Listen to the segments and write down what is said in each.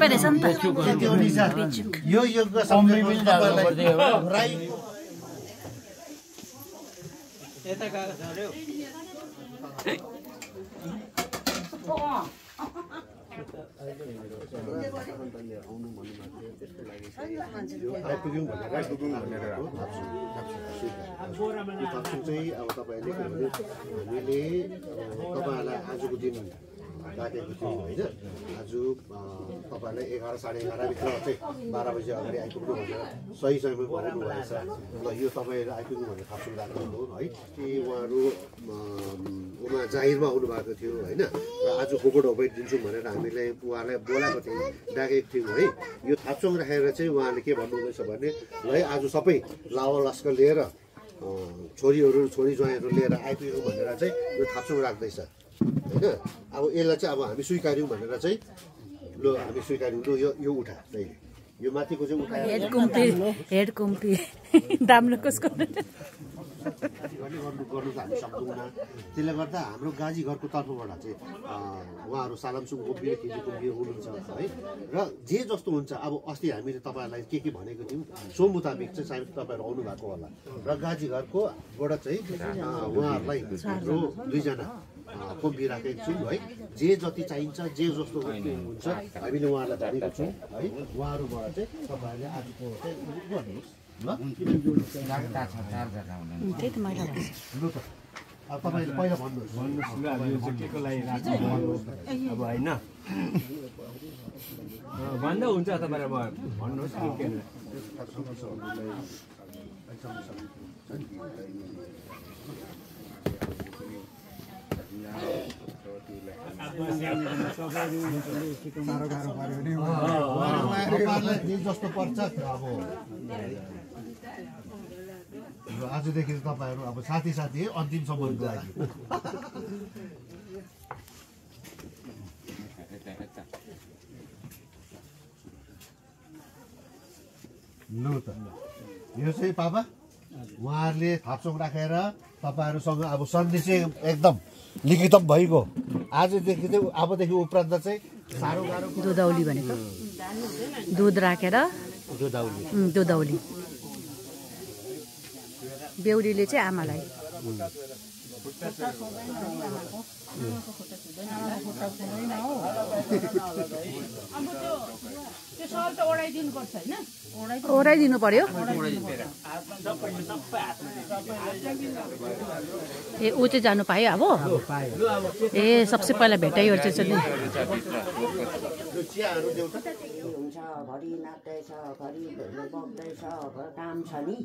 रोपे रहेछ नि त त्यो अनुसार यो योगको सम्झेपछि तपाईहरुलाई राई यता गएको छ रे तपाईहरुलाई आजको दिन राखेको थियौँ होइन आज तपाईहरुलाई 11 साढे 11 भित्र चाहिँ 12 बजे अगाडि आइपुग्नु भनेर सही समयमा भन्नु भएछ ल यो तपाईहरु आइपुग्नु भनेर थाप्सुङ राख्नु हो है कि उहाँहरु उमा जाहिरमा आउनु भएको थियो हैन र आज गोगो ढोपै दिन्छु भनेर हामीले उहाँलाई बोलाएको थियौँ डाकेको थियौँ है यो थाप्सुङ राखेर चाहिँ उहाँले के भन्नुहुँदैछ भने ल आज सबै लावा लस्कर लिएर छोरीहरु छोरी ज्वाइँहरु लिएर आइपुग्नु भनेर चाहिँ यो थाप्सुङ राख्दैछ हैन अब यसलाई चाहिँ अब हामी स्वीकार्यौं भनेर चाहिँ ल हामी स्वीकार्यौं ल यो उठा चाहिँ यो माथिको चाहिँ उठा हेड कुम्पी दाम्रो कसको गर्नु त हामी सक्दैनौँ त्यसले गर्दा हाम्रो गाजी घरको तर्फबाट चाहिँ उहाँहरू सालामसुङ गोब्बी किजु कुम्बी हुनुहुन्छ है र जे जस्तो हुन्छ अब अस्ति हामीले तपाईहरुलाई के भनेको थियौँ सो मुताबिक चाहिँ सायद तपाईहरु आउनु भएको होला र गाजी घरकोबाट चाहिँ उहाँहरूलाई दुईजना कोम्बी राखेको छौँ है जे जति चाहिन्छ जे जस्तो हुन्छ हामीले उहाँहरूलाई भनेको छौँ है उहाँहरूबाट चाहिँ तपाईहरुले आजको चाहिँ गर्नुहोस् ल त्यही त मैले लु त अब तपाईले पहिला भन्नुहोस् केको लागि अब हैन भन्दा हुन्छ तपाईहरु भन्नुहोस् जस्तो पर्छ अब आजदेखि तपाईहरु अब साथी साथी अन्तिम सम्मको लागि लु त यो चाहिँ पापा उहाँहरूले थाप्सुङ राखेर तपाईहरुसँग अब सन्धि चाहिँ एकदम लिखितम भइगयो आजदेखि चाहिँ अबदेखि उपरान्त चाहिँ साह्रो गाह्रो दुधौली भनेको दुध राखेर दुधौली बेहुलीले चाहिँ आमालाई ओढाइदिनु पर्यो ए ऊ चाहिँ जानु पायो अब ए सबसे पहिला भेटाइ हुन्छ घरि नाच्दैछ घरि बग्दैछ काम छ नि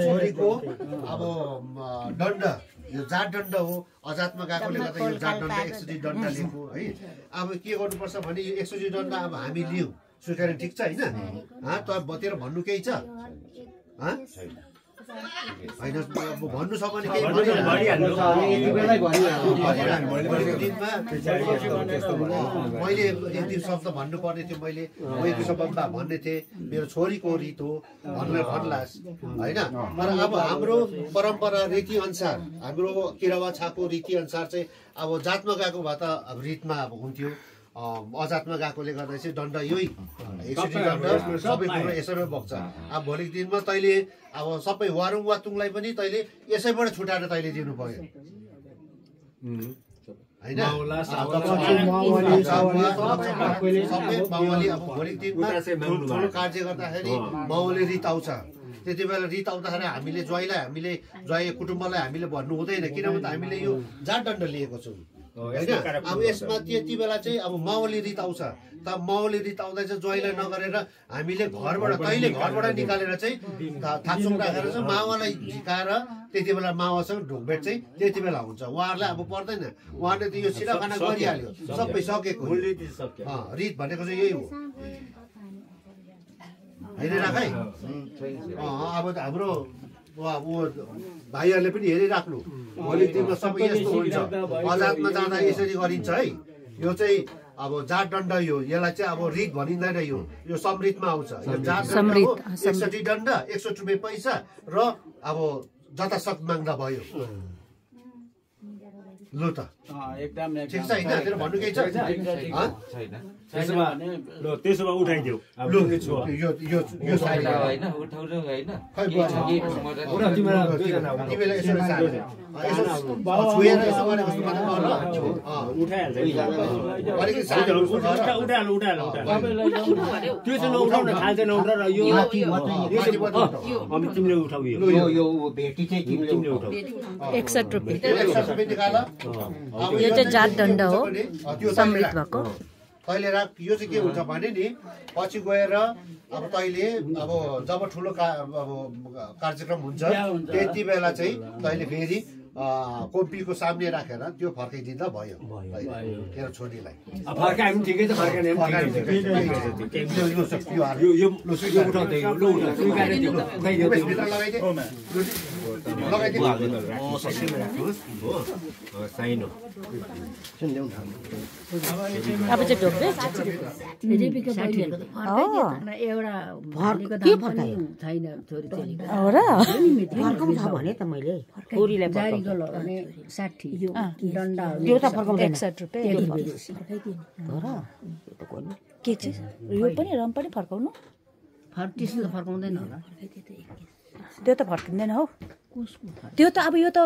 छोरीको अब दण्ड यो जात दण्ड हो अजातमा गएकोले गर्दा यो जात दण्ड 100 दण्ड लिएको है अब के गर्नुपर्छ भने यो 100 दण्ड अब हामी लियौँ स्वीकार्नु ठिक छ हैन त बतेर भन्नु केही छ हैन भन्नु छ भने केही मैले एक दिन शब्द भन्नुपर्ने थियो मैले शब्द भन्ने थिएँ मेरो छोरीको रित हो भन्लास् हैन तर अब हाम्रो परम्परा रीति अनुसार हाम्रो किरावा छाको रीति अनुसार चाहिँ अब जातमा गएको भए त अब रीतमा अब हुन्थ्यो अजातमा गएकोले गर्दा चाहिँ दण्ड यही दण्ड सबै कुरो यसैमा बग्छ अब भोलिको दिनमा तैँले अब सबै वारुङ वातुङलाई पनि तैँले यसैबाट छुटाएर तैँले दिनु पर्यो हैन सबै माओवाली अब भोलिको दिनमा ठुलो कार्य गर्दाखेरि माओवाली रित आउँछ त्यति बेला रित आउँदाखेरि हामीले ज्वाइँ कुटुम्बलाई हामीले भन्नु हुँदैन किनभने हामीले यो जात दण्ड लिएको छौँ हैन अब यसमा त्यति बेला चाहिँ अब माओवाली रित आउँछ त माओवाली रित आउँदा चाहिँ ज्वाइँलाई नगरेर हामीले तैँले घरबाट निकालेर चाहिँ थाप्सुङ राखेर चाहिँ माओवालाई झिकाएर त्यति बेला माओवासँग ढोकभेट चाहिँ त्यति बेला हुन्छ उहाँहरूलाई अब पर्दैन उहाँले त यो सिराखाना गरिहाल्यो सबै सकेको रित भनेको चाहिँ यही हो हेरिराखै अब हाम्रो भाइहरूले पनि हेरिराख्नु भोलिको दिनमा सबै यस्तो हुन्छ अजातमा जाँदा यसरी गरिन्छ है यो चाहिँ अब जात दण्ड यसलाई चाहिँ अब रित भनिँदैन यो समृद्धमा आउँछ यो जात दण्ड 61 दण्ड 100 रुपियाँ पैसा र अब जतासक माग्दा भयो लु त एकदम ठिक छ होइन तेरो भन्नु केही छ त्यसो भए ल त्यसो भए उठाइदेऊ अब तिम्रो छोरा यो साइड होइन उठाउनु होइन खै उठा तिम्रो दुईजना तिमीले यसो छुएर यसो गरेको जस्तो मात्र गर उठाइहाल्छ अलिकति साइड उठाल त्यो चाहिँ नउठाउन खाल्छ नउठाउ र यो अनि तिमीले उठाउ यो भेटी चाहिँ तिमीले उठाउ 61 रुपियाँ निकाल यो चाहिँ जात दण्ड हो सम्मिलित भएको तैँले राख यो चाहिँ के हुन्छ भने नि पछि गएर अब तैँले अब जब ठुलो अब कार्यक्रम हुन्छ त्यति बेला चाहिँ तैँले फेरि कोपीको सामने राखेर त्यो फर्काइदिँदा भयो तेरो छोरीलाई फर्काए पनि ठिकै छ फर्काने अब चाहिँ ढोक्दै भने त मैले छोरीलाई 60 दण्ड यो त फर्काउँदैन 61 रुपियाँ के चाहिँ यो पनि रम पनि फर्काउनु फर्काउँदैन होला त्यो त फर्किँदैन हौ त्यो त अब यो त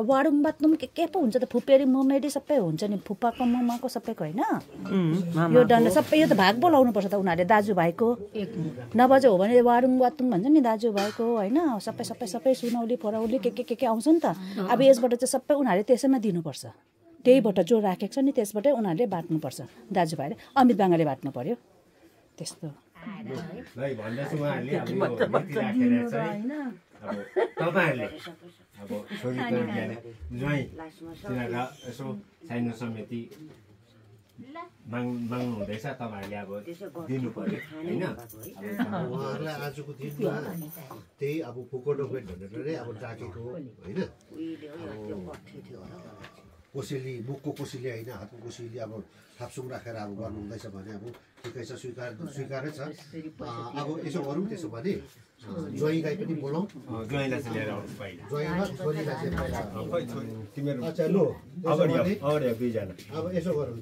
वाडुङ बात्नुम के पो हुन्छ त फुपेरी ममेरी सबै हुन्छ नि फुप्पाको ममाको सबैको होइन यो दण्ड सबै यो त भाग बोलाउनु पर्छ त उनीहरूले दाजुभाइको नभए चाहिँ हो भने वाडुङ बात्नुम भन्छ नि दाजुभाइको होइन सबै सबै सबै सुनौली फरौली के आउँछ नि त अब यसबाट चाहिँ सबै उनीहरूले त्यसैमा दिनुपर्छ त्यहीबाट जो राखेको छ नि त्यसबाटै उनीहरूले बाँट्नुपर्छ दाजुभाइले अमित बाङ्गाले बाँट्नु पर्यो त्यस्तो अब तपाईँहरूले अब छोरी ज्वाइँ तिनीहरूलाई यसो साइनो समिति माग्नु हुँदैछ तपाईँहरूले अब दिनु पर्यो होइन उहाँहरूलाई आजको दिनमा त्यही अब फुको डोक्मेन्ट भनेर अब डाकेको होइन कोसेली मुखको कोसेली होइन हातको कोसेली अब थाप्सुङ राखेर अब गर्नु हुँदैछ भने अब ठिकै छ स्वीकारै छ अब यसो गरौँ त्यसो भने ज्वाइँलाई पनि बोलाउँ ज्वाइँलाई चाहिँ लिएर आउनु पहिला ज्वाइँ र छोरीलाई चाहिँ पहिला तिमीहरू अच्छा लु अगाडि दुईजना अब यसो गरौँ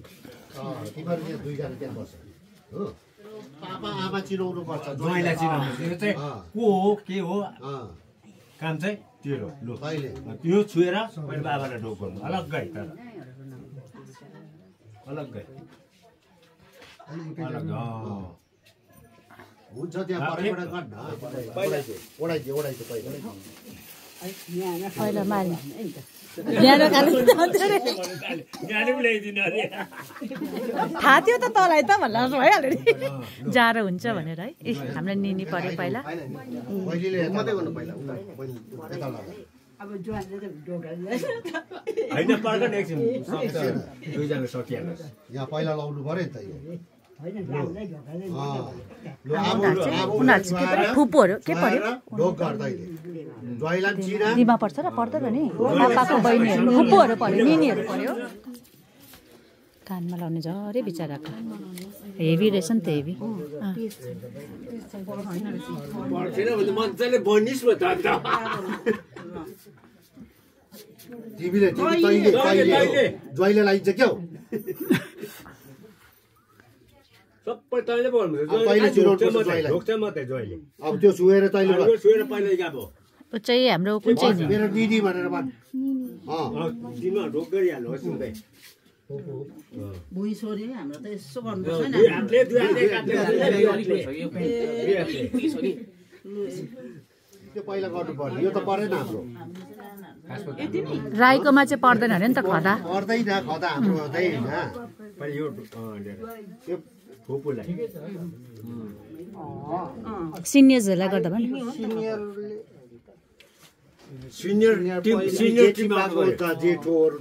तिमीहरू यहाँ दुईजना त्यहाँ बस्छ हो पापा आमा चिनाउनु पर्छ ज्वाइँलाई चिनाउनु त्यो चाहिँ को हो के हो काम चाहिँ त्यो हो लु त्यो छुएर मैले बाबालाई ढोक गर्नु अलग्गै तर अलग्गै हुन्छ त्यहाँ परैबाट गर्न ओढाइदियो पहिला मार्ने थाहा थियो त तँलाई त भन्दा भइहाल्यो नि जाडो हुन्छ भनेर है हामीलाई निनी पर्यो पहिला होइन पर्दैन एकछिन दुईजना सकिहाल्छ यहाँ पहिला लाउनु पर्यो नि त फुपूहरू के पर्यो दिमा पर्छ र पर्दैन नि पापाको बहिनीहरू फुपूहरू पर्यो निनीहरू पर्यो कानमा लाउने झरे बिचराको हेभी रहेछ नि त हेभी मजाले बनिस् न तिमीले ज्वाइँले लाइन्छ क्या हो सबै तैँले बोल्नु अब त्यो छुएर तैँले चाहिँ हाम्रो कुन चाहिँ मेरो दिदी भनेर भन् दिनमा ढोक गरिहाल्नु भुइँ छोरी हाम्रो त यसो गर्नु त्यो पहिला गर्नु पर्ने यो त परेन हाम्रो राईकोमा चाहिँ पर्दैन अरे नि त खदा पर्दैन खदा हाम्रो हुँदैन सिनियर्सहरूलाई गर्दा पनि सिनियर टिम आएको त जेठोहरू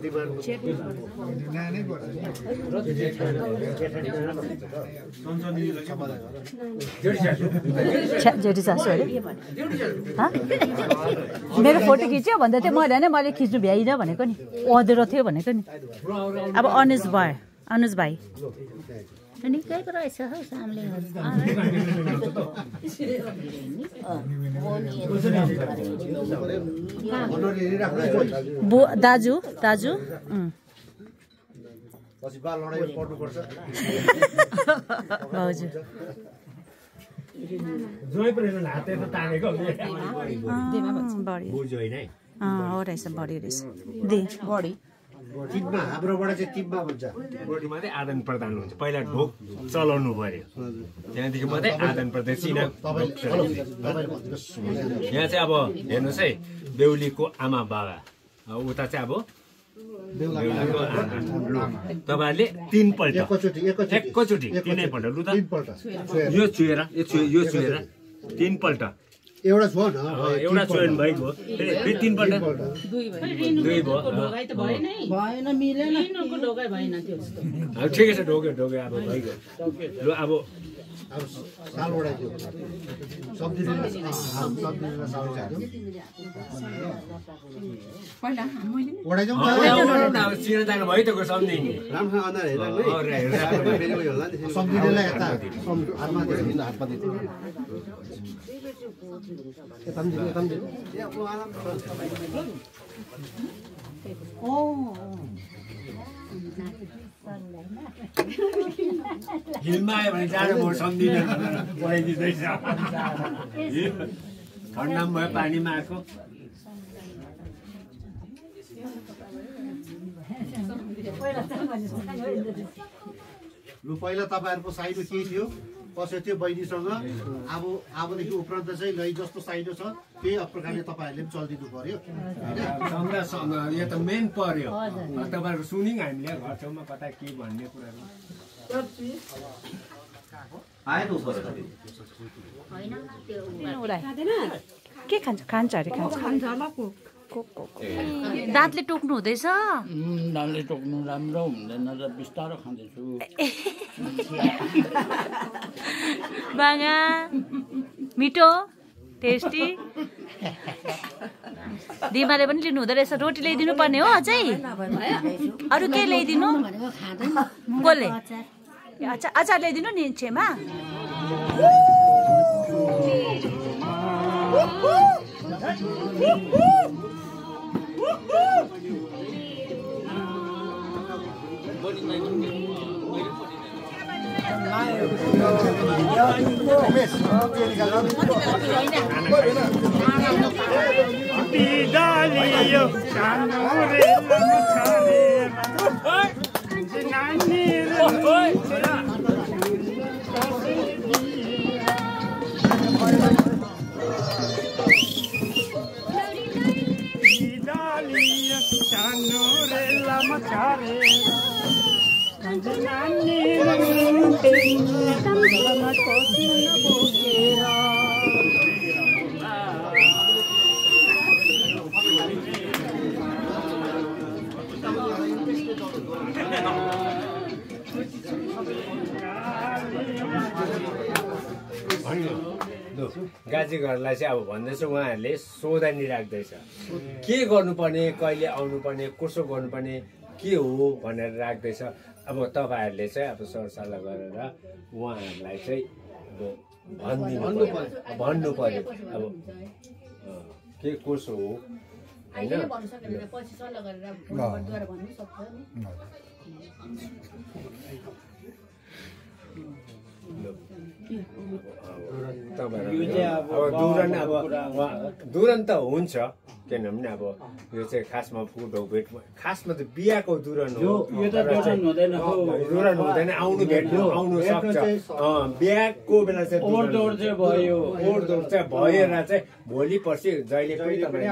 जेठी सासू अरे मेरो फोटो खिच्यो भन्दा थियो मैले खिच्नु भ्याइनँ भनेको नि अँधेरो थियो भनेको नि अब अनुज भाइ निकैको रहेछ हौ सामले दाजु पछि बा लडाइँ पर्नुपर्छ हजुर जोइ पनि हातले त तानेको बढी बुझ्यो होइन है हो रहेछ बढी रहेछ दे बढी टिपमा हाम्रोबाट चाहिँ टिपमा भन्छ बढीमा चाहिँ आदान प्रदान हुन्छ पहिला ढोक चलाउनु पर्यो त्यहाँदेखि मात्रै आदान प्रदान चिना यहाँ चाहिँ अब हेर्नुहोस् है बेहुलीको आमा बाबा उता चाहिँ अब तपाईँहरूले 3 पल्ट एकैचोटि 3 पल्ट लु त यो छुएर 3 पल्ट एउटा छ न एउटा चोइन भइगयो फेरि 3 पल्ट दुई भयो भएन मिलेन ढोकै भएन त्यो अब ठिकै छ ढोक्यो अब भइगयो लु अब साल उडाइदियो सब्जी चिना जानु भयो त सम्झिने राम्रोसँग अन्दाज हिलमा आयो भने जाडो म सम्झिँदैन पढाइदिँदैछ ठन्डा पनि भयो पानीमा आएको लु पहिला तपाईँहरूको साइडो केही थियो कसो थियो बहिनीसँग अबदेखि उपरान्त चाहिँ लै जस्तो साइडो छ त्यही प्रकारले तपाईँहरूले पनि चलिदिनु पर्यो यो त मेन पर्यो तपाईँहरूको सुन्यौँ हामीले घर छेउमा कता के भन्ने कुराहरू के खान्छ अरे खान्छ दाँतले टोक्नु हुँदैछ दाँतले टोक्नु राम्रो हुँदैन र बिस्तारो खाँदैछु बागा मिठो टेस्टी दिमाले पनि लिनु हुँदो रहेछ रोटी ल्याइदिनु पर्ने हो अझै अरू के ल्याइदिनु बोले अचार ल्याइदिनु नि छेमा गाजीघरलाई चाहिँ अब भन्दैछ उहाँहरूले सोधानी राख्दैछ के गर्नुपर्ने कहिले आउनुपर्ने कसो गर्नुपर्ने के हो भनेर राख्दैछ अब तपाईँहरूले चाहिँ अब सरसल्लाह गरेर उहाँहरूलाई चाहिँ अब भन्नु पर्यो अब के कसो हो होइन दुरन त हुन्छ किनभने अब यो चाहिँ खासमा फुड हो भेट खासमा त बिहाको दुरन हो दुरन हुँदैन आउनु भेट्नु आउनु सक्छ बिहाको बेला चाहिँ ओहोरदोहोर चाहिँ भएर चाहिँ भोलि पर्सि जहिले पनि तपाईँले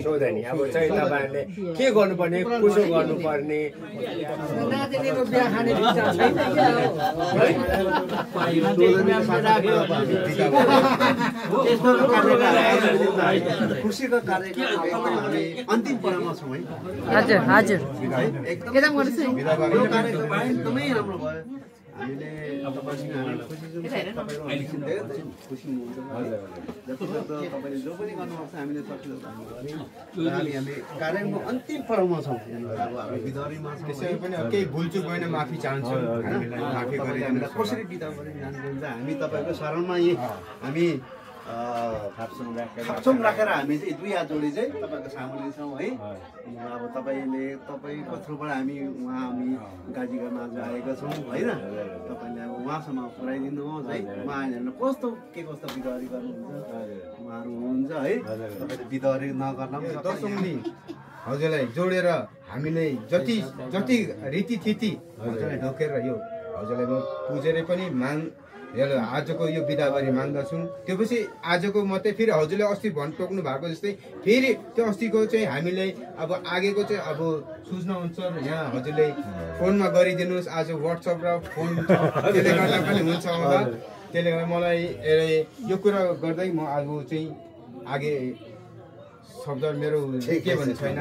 सोधनी अब चाहिँ तपाईँहरूले के गर्नुपर्ने कसो गर्नुपर्ने खुसीको कार्यक्रम हामी अन्तिम पड़ावमा छौँ है हजुर हजुर एकदमै राम्रो भयो हामीले तपाईँसँग हामी खुसी हुनुहुन्छ तपाईँले जो पनि गर्नुपर्छ हामीले सकिलो हामी कार्यक्रमको अन्तिम पड़ावमा छौँ अब हामी बिदारीमा छौँ त्यसै पनि केही भुलचुक भएन माफी चाहन्छु हामीलाई माफी गरिदिनु कसरी बिदा गरेर जानुहुन्छ हामी तपाईँको शरणमा यही हामी थाप्छौँ राखेर हामी चाहिँ दुई हात जोडी चाहिँ तपाईँको सामुन्ने छौँ है। अब तपाईँको थ्रुबाट हामी गाजीघरमा आज आएका छौँ होइन। तपाईँले अब उहाँसम्म पुऱ्याइदिनुहोस् है। उहाँहरूले कस्तो बिदहरी गर्नुहुन्छ उहाँहरू हुनुहुन्छ है। तपाईँले बिदहरी नगर्न पनि दशौँनी हजुरलाई जोडेर हामीले जति रीतिथिति हजुरलाई ढोकेर यो हजुरलाई म पुजेरै पनि आजको यो बिदाबारी माग्दछौँ। त्यो पछि आजको मात्रै फेरि हजुरले अस्ति टोक्नु भएको जस्तै फेरि त्यो अस्तिको चाहिँ हामीले अब आगेको चाहिँ अब सूचना अनुसार यहाँ हजुरले फोनमा गरिदिनुहोस्। आज वाट्सएप र फोन त्यसले गर्दा पनि हुन्छ होला। त्यसले गर्दा मलाई यो कुरा गर्दै म आज चाहिँ आगे शब्द मेरो के भन्ने छैन।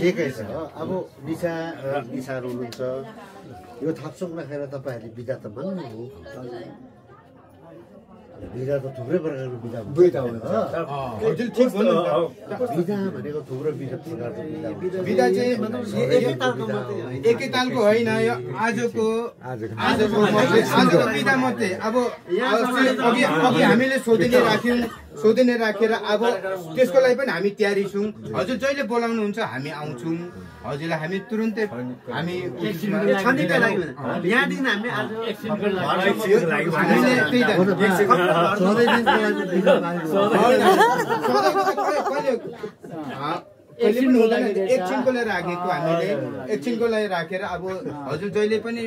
ठिकै छ। अब निसाहरू हुनुहुन्छ यो थाप्छौँ राखेर तपाईँहरूले बिदा त माग्नु हो। बिदा त थुप्रै प्रकारको बिदा हुन्छ। बिदा भनेको थुप्रो बिदा चाहिँ एकै तालको होइन। यो आजको बिदा मात्रै। अब अघि हामीले सोधिने राखेर अब त्यसको लागि पनि हामी तयारी छौँ। हजुर जहिले बोलाउनुहुन्छ हामी आउँछौँ। हजुरलाई हामी तुरुन्तै हामी एकछिनको लागि राखेको हामीले एकछिनको लागि राखेर अब हजुर जहिले पनि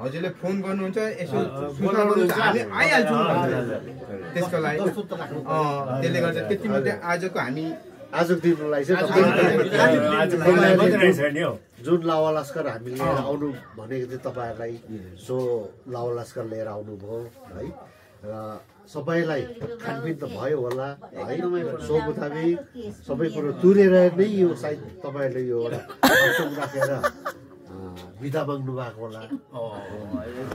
हजुरले फोन गर्नुहुन्छ यसो सूचना गर्नुहुन्छ हामी आइहाल्छौँ त्यसको लागि। त्यसले गर्दा त्यति मात्रै आजको हामी आजको दिनलाई चाहिँ जुन लावा लस्कर हामी लिएर आउनु भनेको थियो तपाईँहरूलाई सो लावा लस्कर लिएर आउनुभयो है। र सबैलाई खानपिन त भयो होला है। सो मुताबिक सबै कुरो तुरेर नै यो सायद तपाईँहरूले यो एउटा राखेर बिदा माग्नु भएको होला।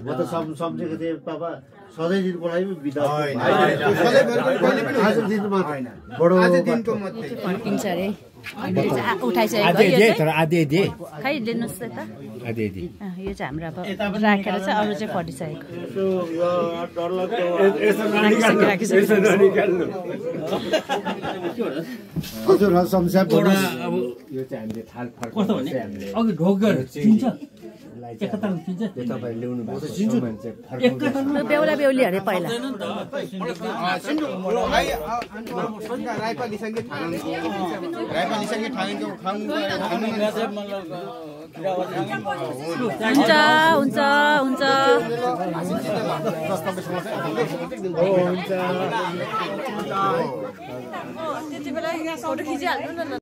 म त सम्झेको थिएँ पापा सधैँ दिनको लागि पनि बिदा आज दिन मात्र बडो फर्किन्छ अरे उठाइसकेको खै लिनुहोस् यता यो चाहिँ हाम्रो अब राखेर चाहिँ अरू चाहिँ फटिसकेको हजुर समस्या यो चाहिँ हामीले थाल कस्तो भने अघि ढोकेर चिन्छ एकताल चिन्छ तपाईहरु ल्याउनु भएको सामान चाहिँ बेहुला बेहुली अरे पहिला हुन्छ त्यति बेला फोटो खिचिहाल्नु न।